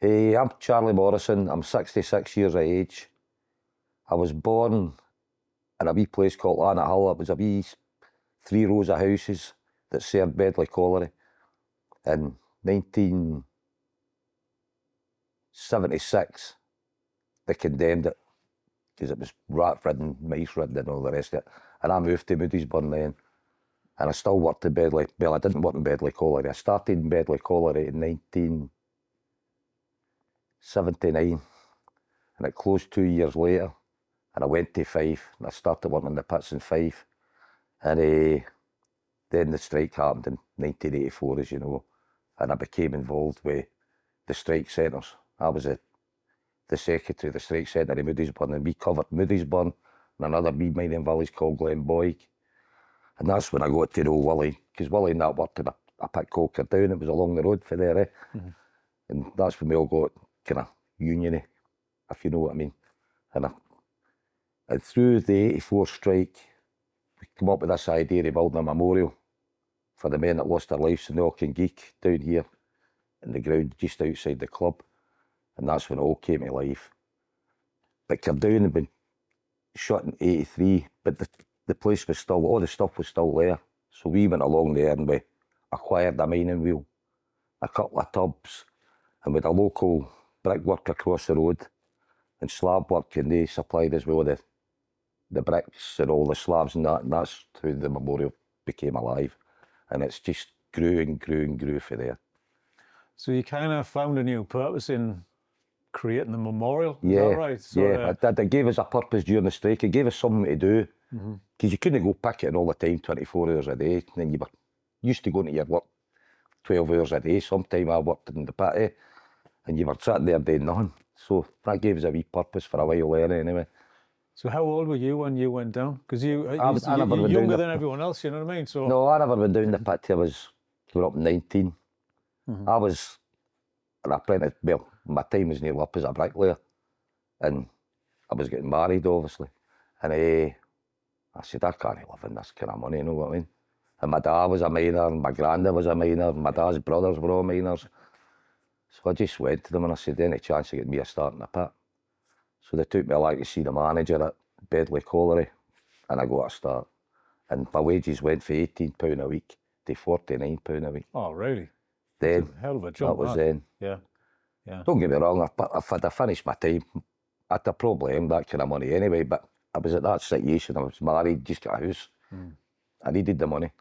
I'm Charlie Morrison. I'm 66 years of age. I was born in a wee place called Lannet Hill. It was a wee 3 rows of houses that served Bedley Colliery. In 1976, they condemned it because it was rat-ridden, mice-ridden and all the rest of it. And I moved to Moodiesburn then. And I still worked in Bedley. Well, I didn't work in Bedley Colliery. I started in Bedley Colliery in 1979. And it closed 2 years later. And I went to Fife. And I started working in the pits in Fife. And then the strike happened in 1984, as you know. And I became involved with the strike centres. I was the secretary of the strike centre in Moodiesburn, and we covered Moodiesburn and another wee mining village called Glenboig. And that's when I got to know Willie, because Willie and that worked in a pit called Cardown. It was along the road for there, eh? Mm-hmm. And that's when we all got kind of uniony, if you know what I mean. And through the 84 strike, we came up with this idea of building a memorial for the men that lost their lives in the Auchengeich down here in the ground just outside the club. And that's when it all came to life. But Cardown had been shut in 83, but the place was still, all the stuff was still there. So we went along there and we acquired a mining wheel, a couple of tubs, and with a local brickwork across the road and slab work, and they supplied us with the bricks and all the slabs and that's how the memorial became alive. And it's just grew and grew and grew for there. So you kind of found a new purpose in creating the memorial, is that right? So, yeah, it gave us a purpose during the strike. It gave us something to do, because you couldn't go picketing all the time, 24 hours a day, and then you were used to going to your work 12 hours a day. Sometime I worked in the pit, and you were sitting there doing nothing. So that gave us a wee purpose for a while there anyway. So how old were you when you went down? Because you're younger than everyone else, you know what I mean? So no, I never went down the pit till I was up 19. I was an apprentice. Well, my time was nearly up as a bricklayer, and I was getting married, obviously. And I said, I can't live in this kind of money, you know what I mean? And my dad was a miner, and my granddad was a miner, and my dad's brothers were all miners. So I just went to them and I said, any chance of getting me a start in the pit? So they took me along to see the manager at Bedley Colliery, and I got a start. And my wages went from £18 a week to £49 a week. Oh, really? Then, that's a hell of a jump. That was then. Yeah. Don't get me wrong, if I'd finished my time, I'd have probably earned that kind of money anyway, but I was at that situation. I was married, just got a house. I needed the money.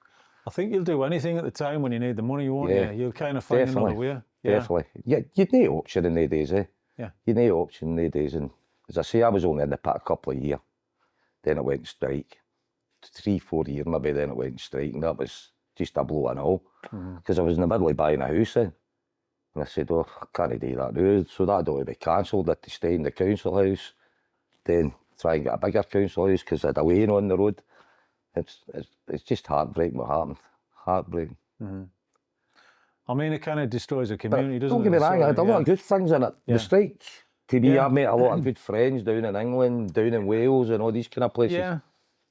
I think you'll do anything at the time when you need the money, won't you? You'll kind of find another way. Definitely. Yeah, you'd no option in the days, eh? Yeah. You'd no option in the days. And as I say, I was only in the pit a couple of years. Then I went on strike. 3-4 years maybe, then I went on strike, and that was just a blow and all. Because I was in the middle of buying a house then. And I said, oh, I can't do that now. So that had to be cancelled. I had to stay in the council house, then try and get a bigger council house because I had a lane on the road. It's just heartbreaking what happened. Heartbreaking. I mean, it kind of destroys a community, doesn't it? Don't get me wrong, I had a lot of good things in it. The strike, to me, I met a lot of good friends down in England, down in Wales and all these kind of places. Yeah.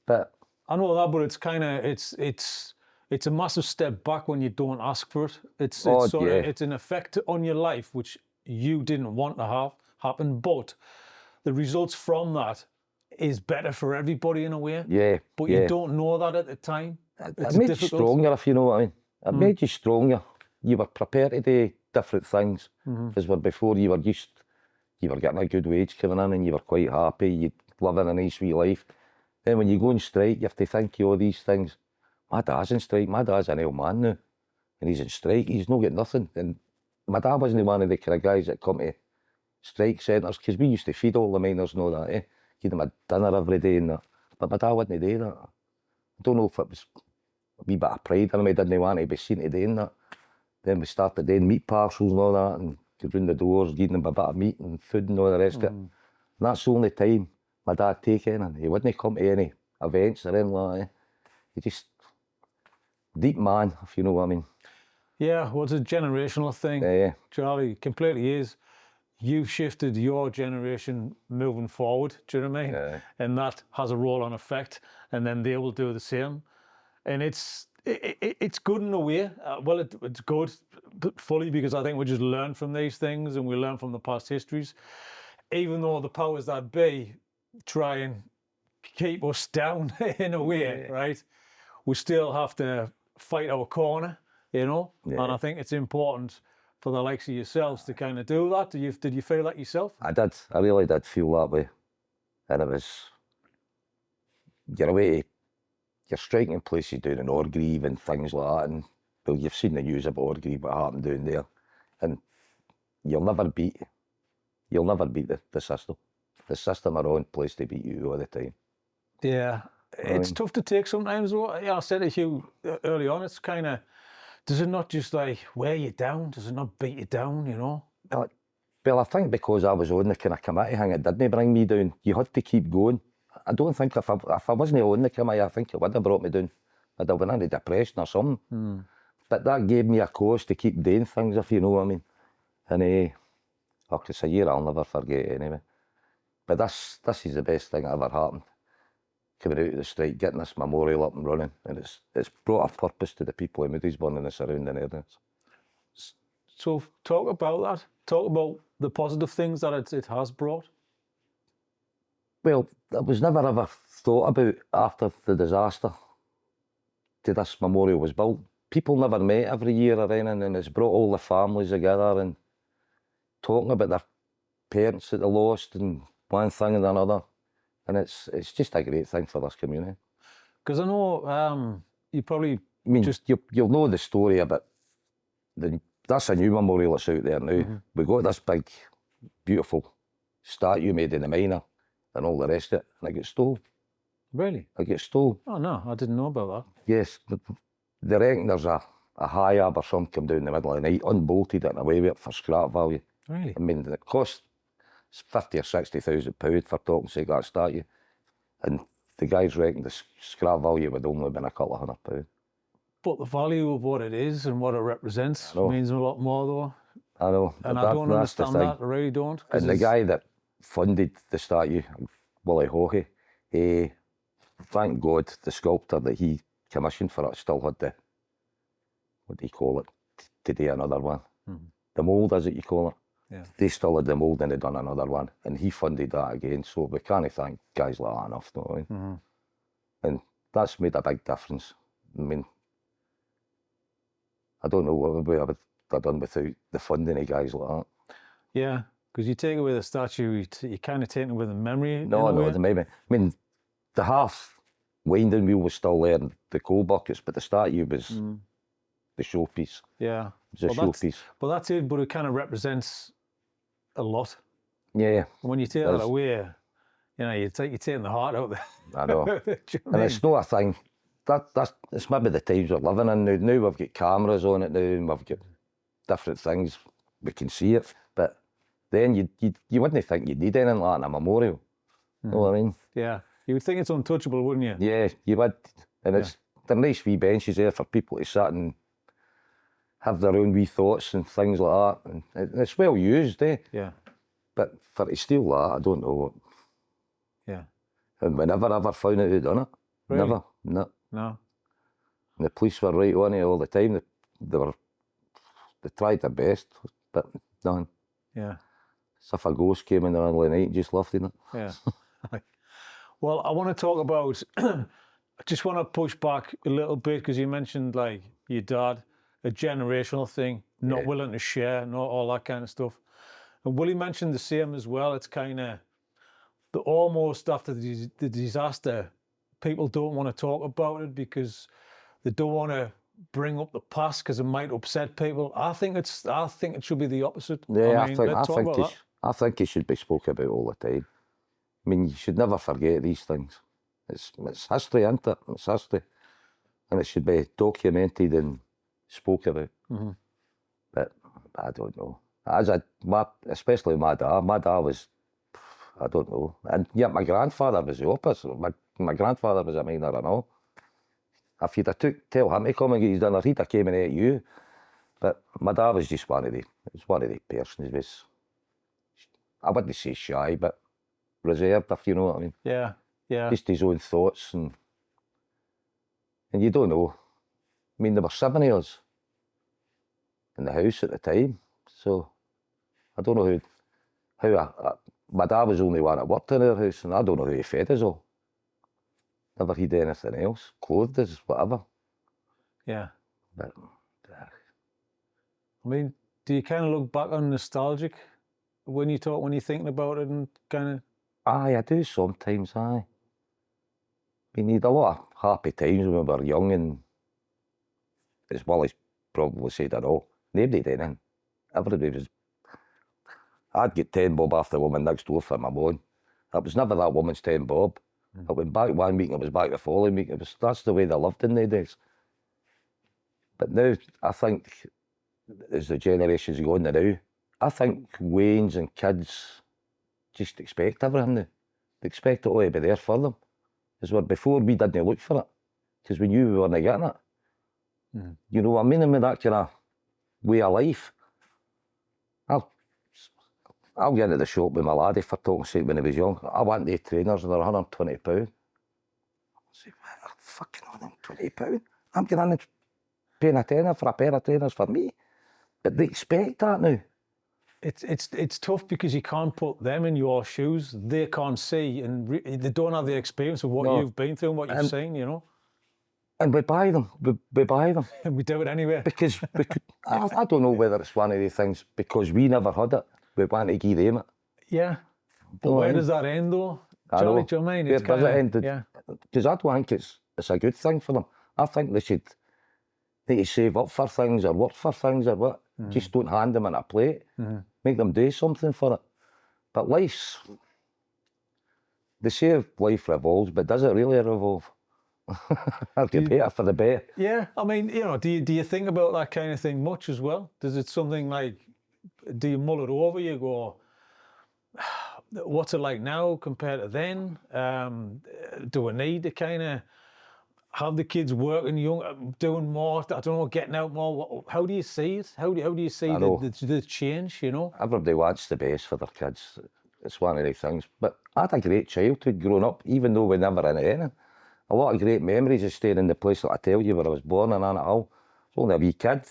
But I know that, but it's kind of, it's a massive step back when you don't ask for it. It's an effect on your life which you didn't want to have happen, but the results from that is better for everybody in a way. Yeah. But you don't know that at the time. It made you stronger, if you know what I mean. It made you stronger. You were prepared to do different things. Because before you were getting a good wage coming in and you were quite happy, you'd living a nice wee life. Then when you go on strike, you have to think of all these things. My dad's in strike, my dad's an old man now. And he's in strike, he's not getting nothing. And my dad wasn't one of the kind of guys that come to strike centres, because we used to feed all the miners and all that, eh? Give them a dinner every day and that. But my dad wouldn't do that. I don't know if it was a wee bit of pride in him, he didn't want to be seen to doing that. Then we started doing meat parcels and all that, and go round the doors, giving them a bit of meat and food and all the rest of it. And that's the only time my dad take in, and he wouldn't come to any events or anything like that. He just, deep man, if you know what I mean. Yeah, well, it's a generational thing. Yeah. Charlie, it completely is. You've shifted your generation moving forward, do you know what I mean? Yeah. And that has a roll-on effect, and then they will do the same. And it's good in a way. Well, it's good fully, because I think we just learn from these things and we learn from the past histories. Even though the powers that be try and keep us down in a way, right? We still have to fight our corner, you know? Yeah. And I think it's important for the likes of yourselves to kind of do that. Did you feel that yourself? I did. I really did feel that way. And it was, you're away, you're striking places down in Orgreave and things like that. And well, you've seen the news about Orgreave, what happened down there. And you'll never beat the system. The system are on place to beat you all the time. Yeah. It's tough to take sometimes. Yeah, I said to you early on, it's kind of, does it not just like wear you down? Does it not beat you down, you know? Well, I think because I was on the kind of committee thing, it didn't bring me down. You had to keep going. I don't think if I wasn't on the committee, I think it would have brought me down. I'd have been into depression or something. But that gave me a cause to keep doing things, if you know what I mean. And it's a year I'll never forget anyway. But this is the best thing that ever happened. Coming out of the strike, getting this memorial up and running, and it's brought a purpose to the people of Moodiesburn and the surrounding areas. So talk about that. Talk about the positive things that it has brought. Well, it was never ever thought about after the disaster till this memorial was built. People never met every year or anything, and it's brought all the families together and talking about their parents that they lost and one thing and another. And it's just a great thing for this community. Because I know you probably you'll know the story about that's a new memorial that's out there now. We got this big, beautiful statue made in the miner and all the rest of it, and it got stole. Really? It got stole. Oh no, I didn't know about that. Yes, they reckon there's a high-ab or something come down the middle of the night, unbolted it and away with it for scrap value. Really? I mean, it cost £50,000 or £60,000 for talking to that statue, and the guys reckon the scrap value would only have been a couple of £100. But the value of what it is and what it represents means a lot more, though. I know. And I don't understand that. I really don't. And the guy that funded the statue, Willie Hawkey, thank God the sculptor that he commissioned for it still had the, what do you call it, to do another one. The mould, as it you call it. Yeah. They still had the mould and they'd done another one. And he funded that again. So we can't thank guys like that enough, you know what I mean? And that's made a big difference. I mean, I don't know what we would have done without the funding of guys like that. Yeah, because you take away the statue, you kind of take away the memory. No, the memory. I mean, the half winding wheel was still there, and the coal buckets, but the statue was the showpiece. Yeah. It was a showpiece. But that's it, but it kind of represents a lot. Yeah. When you take that away, you know, you're taking the heart out there. I know. And it's not a thing. It's maybe the times we're living in now. Now we've got cameras on it now, and we've got different things. We can see it, but then you wouldn't think you'd need anything like that in a memorial. You know what I mean? Yeah. You would think it's untouchable, wouldn't you? Yeah, you would. And they're nice wee benches there for people to sit and have their own wee thoughts and things like that. And it's well used, eh? Yeah. But for to steal that, I don't know what. Yeah. And we never ever found out who'd done it. Really? Never. No. No. And the police were right on it all the time. They tried their best, but nothing. Yeah. As if a ghost came in the middle of the night and just left it. Yeah. Well, I want to talk about, I just want to push back a little bit because you mentioned like your dad, a generational thing, not willing to share, not all that kind of stuff. And Willie mentioned the same as well. It's kind of almost after the disaster, people don't want to talk about it because they don't want to bring up the past because it might upset people. I think it should be the opposite. Yeah, I think it should be spoken about all the time. I mean, you should never forget these things. It's history, isn't it? It's history. And it should be documented and spoken about. But I don't know. Especially my dad. My dad was, I don't know. And yet my grandfather was the opposite. My grandfather was a miner and all. If you'd have tell him to come and get his dinner, he'd have came and ate you. But my dad was just one of the persons. I wouldn't say shy, but reserved, if you know what I mean. Yeah, yeah. Just his own thoughts, and you don't know. I mean, there were 7 of us, in the house at the time. So I don't know how my dad was the only one that worked in our house, and I don't know how he fed us all. Never had anything else, clothed us, whatever. Yeah. But I mean, do you kind of look back on nostalgic when you're thinking about it, and kind of? aye, I do sometimes, aye. We need a lot of happy times when we were young, and as Wally's probably said it all, nobody did anything. Everybody was, I'd get 10 bob off the woman next door for my mowing. It was never that woman's 10 bob. I went back one week and it was back the following week. That's the way they lived in the days. But now, I think, as the generations go on now, I think Waynes and kids just expect everything now. They expect it all to be there for them. As where before we didn't look for it, because we knew we weren't getting it. You know what I mean? And with that kind of way of life, I'll get into the shop with my laddie for talking shit when he was young. I want the trainers, they're £120. I say, fucking £120? I'm getting in and paying a tenner for a pair of trainers for me. But they expect that now. It's tough because you can't put them in your shoes. They can't see, and they don't have the experience of what you've been through and what you've seen, you know. And we buy them. We buy them. And we do it anyway. Because I don't know whether it's one of the things, because we never had it, we want to give them it. Yeah. But where does that end though? Charlie, do you know what I mean? Where does it end? Yeah. Because I don't think it's a good thing for them. I think they should need to save up for things or work for things or what. Just don't hand them in a plate. Make them do something for it. But they say life revolves, but does it really revolve? I'll get better for the better. Yeah, I mean, you know, do you think about that kind of thing much as well? Does it something like, do you mull it over? You go, what's it like now compared to then? Do we need to kind of have the kids working young, doing more? I don't know, getting out more. How do you see it? How do you see the change? You know, everybody wants the best for their kids. It's one of the things. But I had a great childhood growing up, even though we never in anything. A lot of great memories of staying in the place that I tell you where I was born and on it all. I was only a wee kid,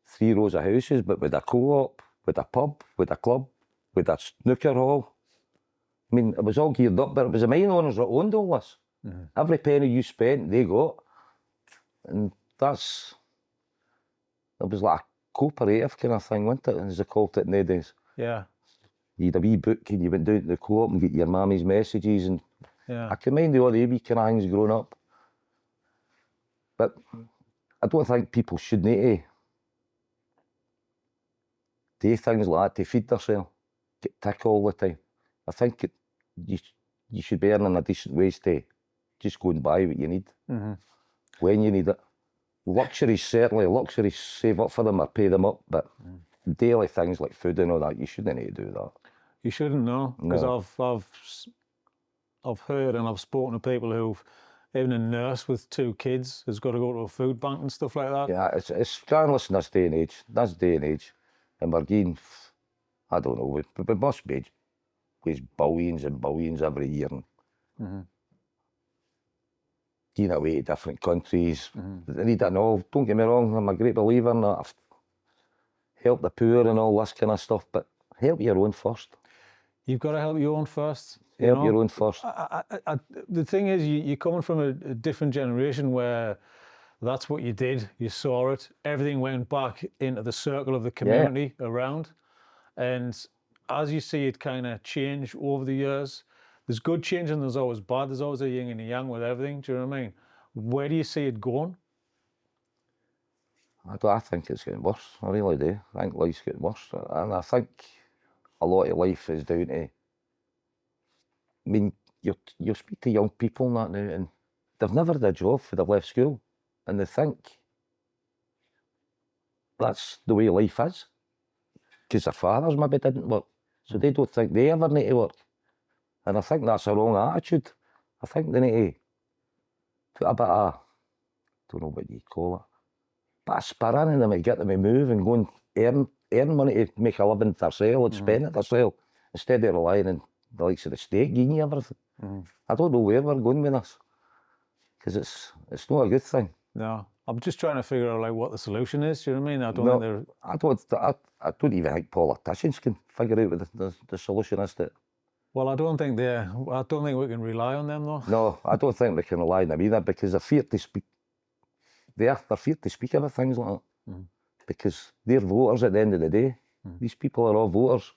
3 rows of houses, but with a co-op, with a pub, with a club, with a snooker hall. I mean, it was all geared up, but it was the mine owners that owned all this. Every penny you spent, they got. And it was like a cooperative kind of thing, wasn't it, as they called it nowadays. Yeah. You had a wee book and you went down to the co-op and get your mammy's messages, and I can mind all the wee kind of things growing up. But I don't think people should need to do things like that to feed themselves, get tick all the time. I think you should be earning a decent wage to just go and buy what you need when you need it. Luxuries, certainly, luxuries, save up for them or pay them up, but daily things like food and all that, you shouldn't need to do that. You shouldn't, no, because I've heard and I've spoken to people who've, even a nurse with 2 kids has got to go to a food bank and stuff like that. Yeah, it's scandalous in this day and age. And we're getting, I don't know, we must be billions and billions every year. Getting away to different countries. They need it and all. Don't get me wrong, I'm a great believer in that. I've helped the poor and all this kind of stuff, but help your own first. You've got to help your own first. Help your own first. The thing is, you're coming from a different generation where that's what you did. You saw it. Everything went back into the circle of the community around. And as you see it kind of change over the years, there's good change and there's always bad. There's always a yin and a yang with everything. Do you know what I mean? Where do you see it going? I think it's getting worse. I really do. I think life's getting worse. And I think a lot of life is down to, I mean, you speak to young people and that now, and they've never had a job for they've left school, and they think that's the way life is, because their fathers maybe didn't work, so they don't think they ever need to work. And I think that's a wrong attitude. I think they need to put a bit of, I don't know what you call it, but a spur in them to get them to move and go and earn money to make a living themselves and spend it themselves, instead of relying on the likes of the state giving you everything. I don't know where we're going with this, because it's not a good thing. No. I'm just trying to figure out like what the solution is. Do you know what I mean? I don't No, think there. I don't even think politicians can figure out what the solution is to it. Well, I don't think we can rely on them though. No, I don't think we can rely on them either, because they're feared to speak. They're feared to speak about things like that, because they're voters at the end of the day. These people are all voters.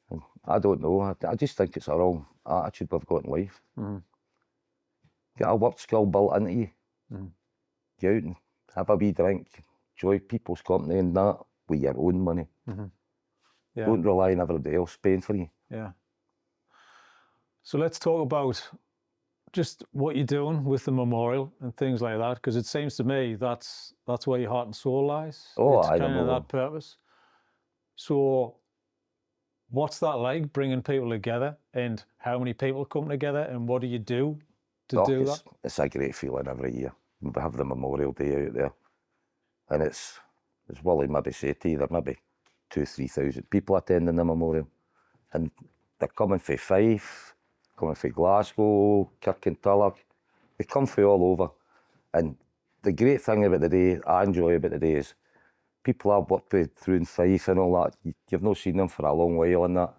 And I don't know. I just think it's a wrong attitude we've got in life. Get a work skill built into you. Get out and have a wee drink, enjoy people's company and that with your own money. Yeah. Don't rely on everybody else paying for you. Yeah. So let's talk about just what you're doing with the memorial and things like that, because it seems to me that's where your heart and soul lies. Oh, it's I kind know. of that purpose. So what's that like, bringing people together, and how many people come together, and what do you do to do that? It's a great feeling every year. We have the Memorial Day out there, and it's, as Willie maybe say to you, there may be 2,000-3,000 people attending the memorial, and they're coming from Fife, coming from Glasgow, Kirkintilloch. They come from all over, and the great thing about the day, I enjoy about the day, is people I've worked with through in Fife and all that, you've not seen them for a long while and that.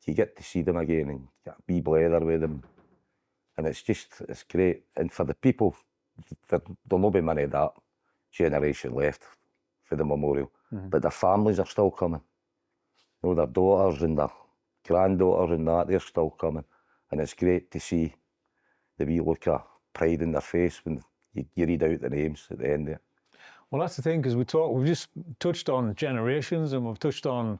You get to see them again and get a wee blether with them. And it's great. And for the people, there'll not be many of that generation left for the memorial. But their families are still coming. You know, their daughters and their granddaughters and that, they're still coming. And it's great to see the wee look of pride in their face when you read out the names at the end there. Well, that's the thing, because we've just touched on generations, and we've touched on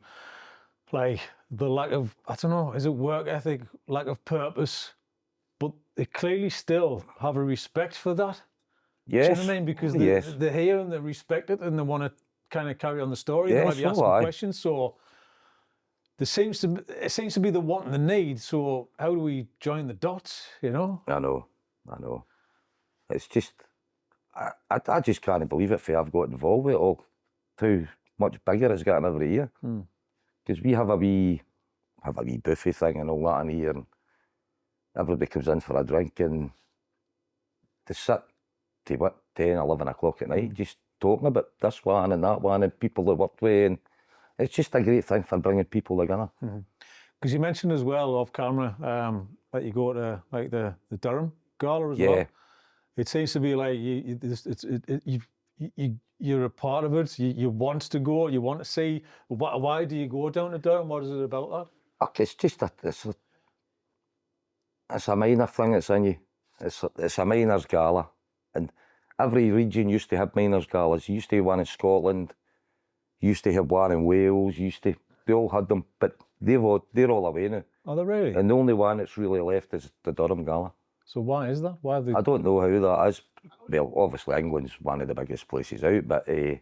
like the lack of, I don't know, is it work ethic, lack of purpose, but they clearly still have a respect for that. Yes. Do you know what I mean? Because they're here and they respect it, and they want to kind of carry on the story. They might be asking questions. So it seems to be the want and the need. So how do we join the dots, you know? I know. It's just, I just can't believe it, I've got involved with it all. How much bigger it's getting every year. Because we have a wee buffet thing and all that in here, and everybody comes in for a drink, and to sit to 10, 11 o'clock at night, just talking about this one and that one and people that work with, and it's just a great thing for bringing people together. Because you mentioned as well off camera that you go to like the Durham Gala as well. It seems to be like you're a part of it. You want to go. You want to see. Why do you go down to Durham? What is it about that? Okay, it's just it's a minor thing that's in you. It's a miners gala, and every region used to have miners galas. You used to have one in Scotland. You used to have one in Wales. They all had them, but they're all away now. Oh, they're really? And the only one that's really left is the Durham Gala. So why is that? Why have they? I don't know how that is. Well, obviously England's one of the biggest places out, but it's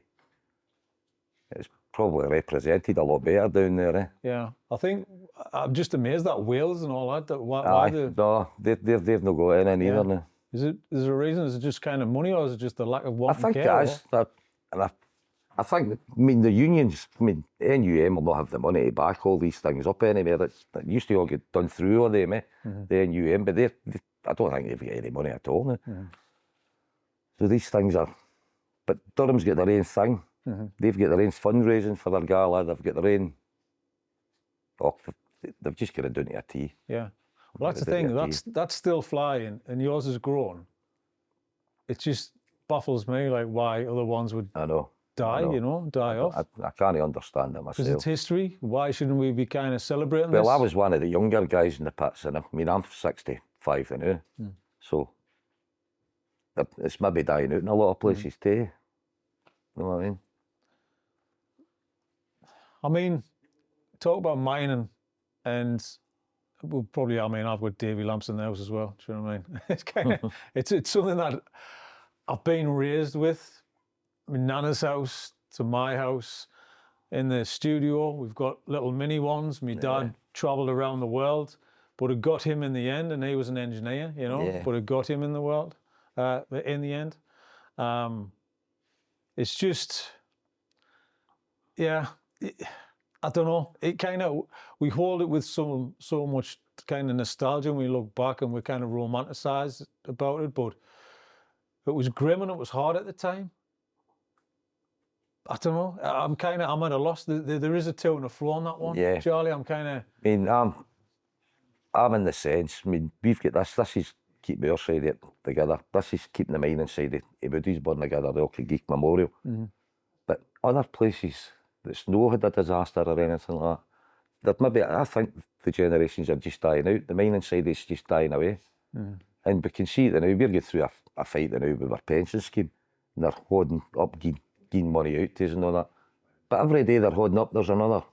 probably represented a lot better down there. Eh? Yeah, I think I'm just amazed at Wales and all that. Why no, they've not got any either now. Is there a reason? Is it just kind of money, or is it just the lack of wanting I think it is. I think, the unions, NUM will not have the money to back all these things up anyway. That used to all get done through all them, the NUM, but I don't think they've got any money at all now. So these things are, but Durham's got their own thing. They've got their own fundraising for their gala. They've got their own, they've just got it down to a T. Yeah. Well, that's the thing. That's still flying, and yours has grown. It just baffles me, like why other ones would die off. I can't understand it myself. Because it's history. Why shouldn't we be kind of celebrating this? Well, I was one of the younger guys in the pits, and I'm 65 now, so it's maybe dying out in a lot of places too. You know what I mean? I mean, talk about mining, and we'll probably, I've got Davy lamps in the house as well. Do you know what I mean? It's kind of, it's something that I've been raised with. My Nana's house to my house. In the studio, we've got little mini ones. My dad travelled around the world, but it got him in the end, and he was an engineer, you know, but it got him in the world, in the end. It's just, I don't know. It kind of, we hold it with so much kind of nostalgia when we look back, and we kind of romanticize about it, but it was grim and it was hard at the time. I don't know. I'm at a loss. There is a to and a fro on that one. Yeah. Charlie, I'm kind of... I mean, I'm in the sense, I mean, we've got this is keeping our side of it together. This is keeping the mining side of Woody's burn together, the Auchengeich Memorial. But other places that's no had a disaster or anything like that, maybe, I think the generations are just dying out. The mining side is just dying away. And we can see it now. We're going through a fight now with our pension scheme. And they're holding up, giving money out to us and all that. But every day they're holding up, there's another,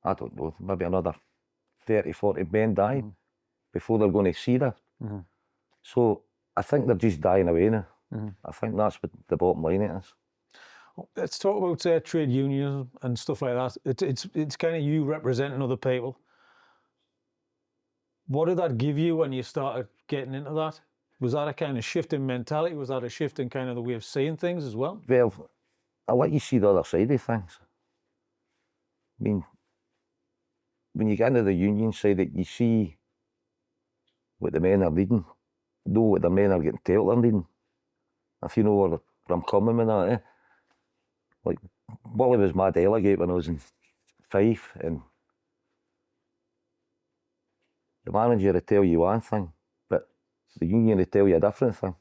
I don't know, maybe another 30, 40 men dying before they're going to see that. So I think they're just dying away now. I think that's what the bottom line is. Let's talk about trade unions and stuff like that. It's kind of you representing other people. What did that give you when you started getting into that? Was that a kind of shift in mentality? Was that a shift in kind of the way of seeing things as well? Well, I'll let you see the other side of things. I mean, when you get into the union side, you see what the men are needing, know what the men are getting told they're needing. If you know where I'm coming with that, eh? Like, Wally was my delegate when I was in Fife, and the manager would tell you one thing, but the union would tell you a different thing.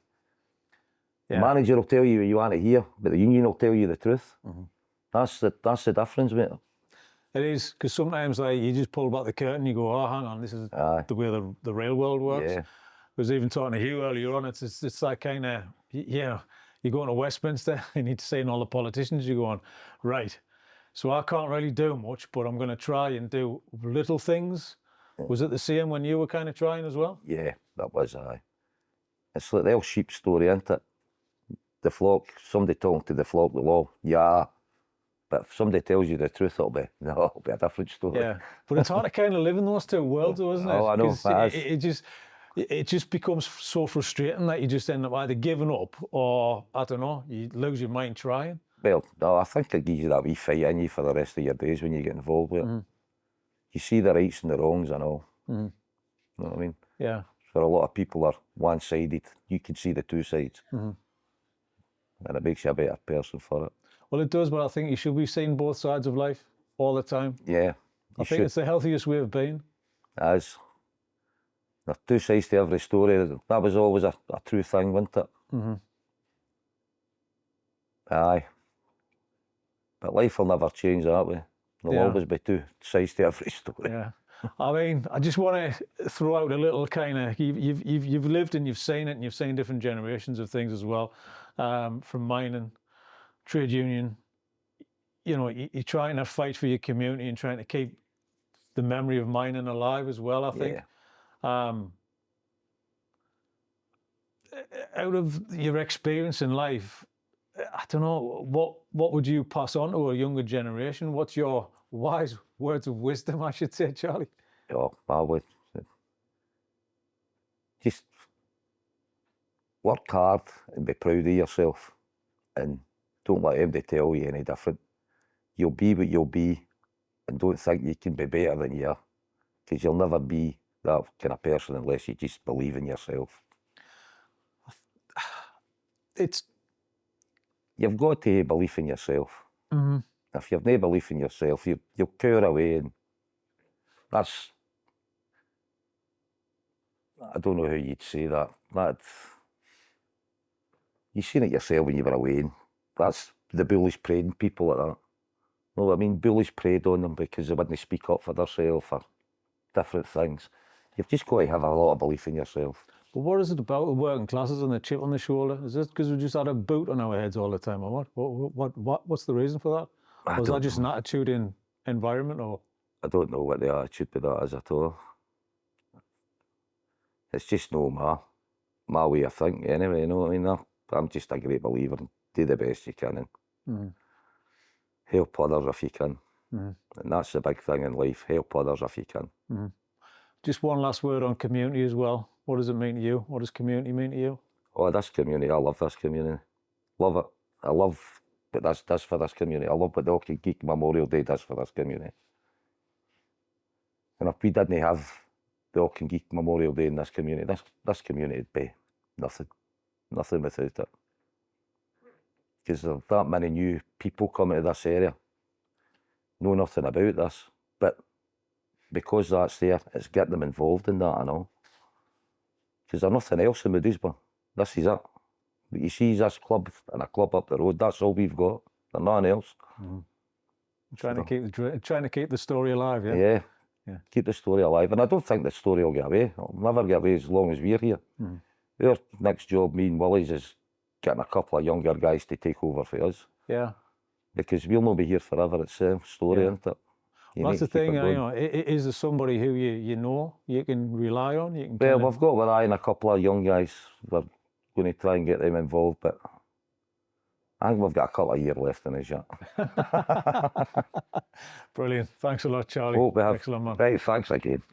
The manager will tell you what you want to hear, but the union will tell you the truth. That's the difference, mate. It is, because sometimes like you just pull back the curtain and you go, oh, hang on, this is the way the real world works. I was even talking to Hugh earlier on, it's that kind of, you go into Westminster and you're seeing all the politicians, you go on, right, so I can't really do much, but I'm going to try and do little things. Was it the same when you were kind of trying as well? Yeah, that was, it's like the old sheep story, isn't it? The flock, somebody talking to the flock, the law, but if somebody tells you the truth, it'll be a different story. Yeah, but it's hard to kind of live in those two worlds, though, isn't it? Oh, I know. It just becomes so frustrating that you just end up either giving up or, I don't know, you lose your mind trying. Well, no, I think it gives you that wee fight in you for the rest of your days when you get involved with it. You see the rights and the wrongs and all. You know what I mean? Yeah. For a lot of people are one-sided. You can see the two sides. And it makes you a better person for it. Well, it does, but I think you should be seeing both sides of life all the time. Yeah. I think it's the healthiest way of being. It is. There's two sides to every story. That was always a true thing, wasn't it? Aye. But life will never change that way. There'll always be two sides to every story. Yeah. I mean, I just want to throw out a little kind of, you've lived and you've seen it, and you've seen different generations of things as well, from mining, trade union. You know, you're trying to fight for your community and trying to keep the memory of mining alive as well, I think. Out of your experience in life, I don't know, what would you pass on to a younger generation? What's your wise words of wisdom, I should say, Charlie? Oh, I would just work hard and be proud of yourself, and don't let anybody tell you any different. You'll be what you'll be, and don't think you can be better than you are, because you'll never be that kind of person unless you just believe in yourself. You've got to have belief in yourself. If you've no belief in yourself, you'll cower away, and that's, I don't know how you'd say that. You've seen it yourself when you were away, and that's the bullies preyed on people like that. You know what I mean? Bullies preyed on them because they wouldn't speak up for themselves or different things. You've just got to have a lot of belief in yourself. But what is it about the working classes and the chip on the shoulder? Is it because we just had a boot on our heads all the time, or what? What's the reason for that? Or was that just an attitude in environment, or? I don't know what the attitude with that is at all. It's just no my way of thinking anyway, you know what I mean? I'm just a great believer in do the best you can and help others if you can. And that's the big thing in life, help others if you can. Just one last word on community as well. What does it mean to you? What does community mean to you? Oh, this community, I love this community. Love it. I love what this does for this community. I love what the Auchengeich Memorial Day does for this community. And if we didn't have the Auchengeich Memorial Day in this community would be nothing. Nothing without it. Because there are that many new people coming to this area, know nothing about this, but because that's there, it's getting them involved in that and all. Because there's nothing else in Moodiesburg. This is it. But you see this club and a club up the road, that's all we've got. There's nothing else. Trying to keep the story alive, yeah? Yeah. Yeah. Keep the story alive. And I don't think the story will get away. It'll never get away as long as we're here. Our next job, me and Willie's, is getting a couple of younger guys to take over for us. Yeah. Because we'll not be here forever. It's a story, isn't it? Well, that's the thing, you know, is there somebody who you know you can rely on? You can well, we've got our eye on a couple of young guys. We're going to try and get them involved, but I think we've got a couple of years left in us yet. Brilliant. Thanks a lot, Charlie. Hope we have. Excellent, man. Right, thanks again.